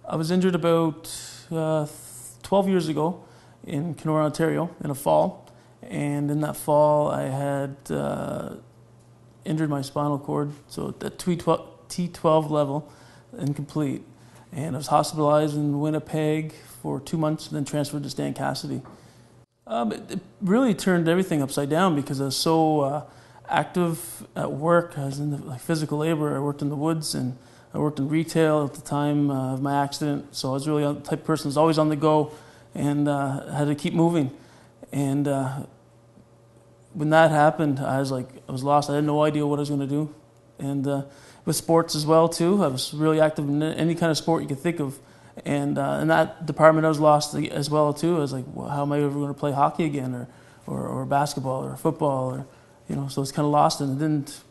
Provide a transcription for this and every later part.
I was injured about 12 years ago in Kenora, Ontario, in a fall. And in that fall, I had injured my spinal cord, so at the T12 level, incomplete. And I was hospitalized in Winnipeg for 2 months and then transferred to Stan Cassidy. It really turned everything upside down because I was so active at work. I was in physical labor. I worked in the woods and I worked in retail at the time of my accident. So I was really the type of person who was always on the go and had to keep moving. And when that happened, I was lost. I had no idea what I was going to do. And with sports as well too, I was really active in any kind of sport you could think of. And in that department, I was lost as well too. I was like, well, how am I ever going to play hockey again, or basketball, or football, or So I was kind of lost and didn't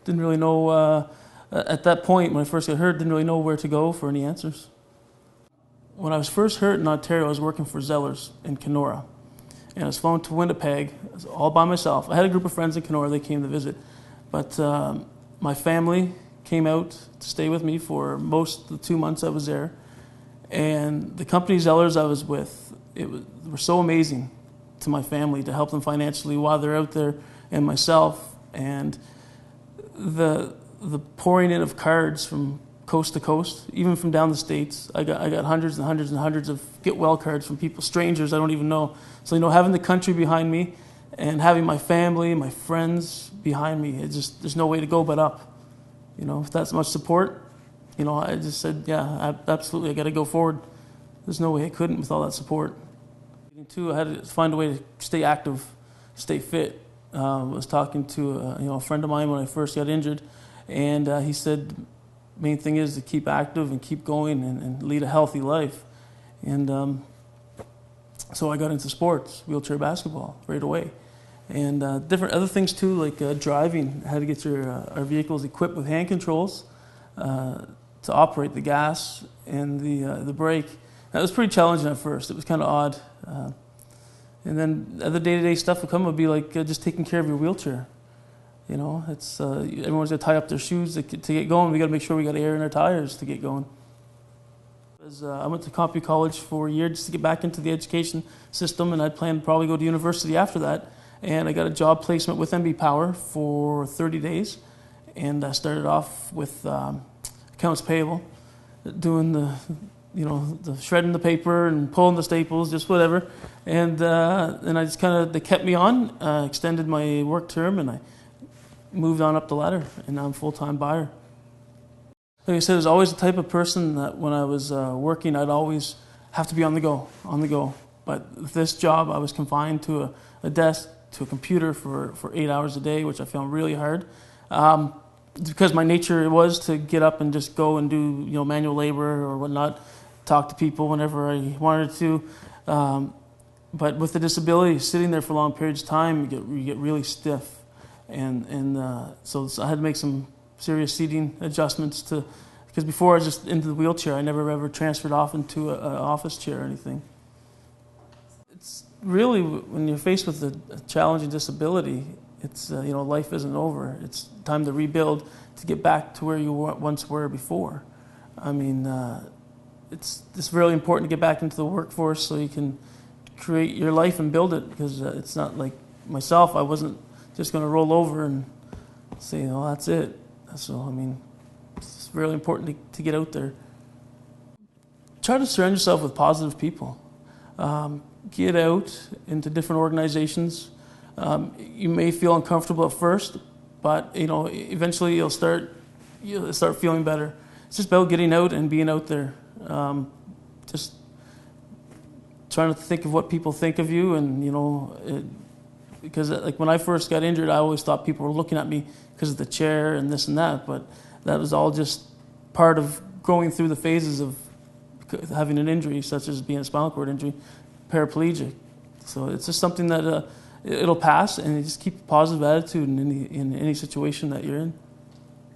really know. At that point, when I first got hurt, didn't really know where to go for any answers. When I was first hurt in Ontario, I was working for Zellers in Kenora, and I was flown to Winnipeg all by myself. I had a group of friends in Kenora; they came to visit, but my family came out to stay with me for most of the 2 months I was there. And the company Zellers I was with, were so amazing to my family to help them financially while they're out there, and myself. And the pouring in of cards from coast to coast, even from down the States. I got hundreds and hundreds and hundreds of get well cards from people, strangers I don't even know. So having the country behind me and having my family, my friends behind me, there's no way to go but up. With that much support, I just said, yeah, absolutely, I got to go forward. There's no way I couldn't with all that support. Too, I had to find a way to stay active, stay fit. I was talking to a friend of mine when I first got injured, and he said, main thing is to keep active and keep going and lead a healthy life. And so I got into sports, wheelchair basketball, right away. And different other things too, like driving. How to get our vehicles equipped with hand controls to operate the gas and the brake. That was pretty challenging at first. It was kind of odd. And then other day-to-day stuff would be like just taking care of your wheelchair. It's everyone's got to tie up their shoes to get going. We got to make sure we got air in our tires to get going. I went to Compu College for a year just to get back into the education system, and I'd planned to probably go to university after that. And I got a job placement with MB Power for 30 days, and I started off with accounts payable, doing the shredding the paper and pulling the staples, just whatever. And I just they kept me on, extended my work term, and I moved on up the ladder, and now I'm a full-time buyer. Like I said, I was always the type of person that when I was working, I'd always have to be on the go. But with this job, I was confined to a desk, to a computer for 8 hours a day, which I found really hard. Because my nature was to get up and just go and do manual labor or whatnot, talk to people whenever I wanted to. But with the disability, sitting there for long periods of time, you get really stiff. And so I had to make some serious seating adjustments because before I was just into the wheelchair. I never ever transferred off into an office chair or anything. It's really, when you're faced with a challenging disability, it's life isn't over. It's time to rebuild, to get back to where you once were before. I mean, it's really important to get back into the workforce so you can create your life and build it, because it's not like myself. I wasn't just going to roll over and say, that's it. So, it's really important to get out there. Try to surround yourself with positive people. Get out into different organizations. You may feel uncomfortable at first, but eventually you'll start feeling better. It's just about getting out and being out there. Just trying to think of what people think of you, and because like when I first got injured, I always thought people were looking at me because of the chair and this and that, but that was all just part of going through the phases of having an injury, such as being a spinal cord injury, paraplegic. So it's just something that it'll pass, and you just keep a positive attitude in any situation that you're in.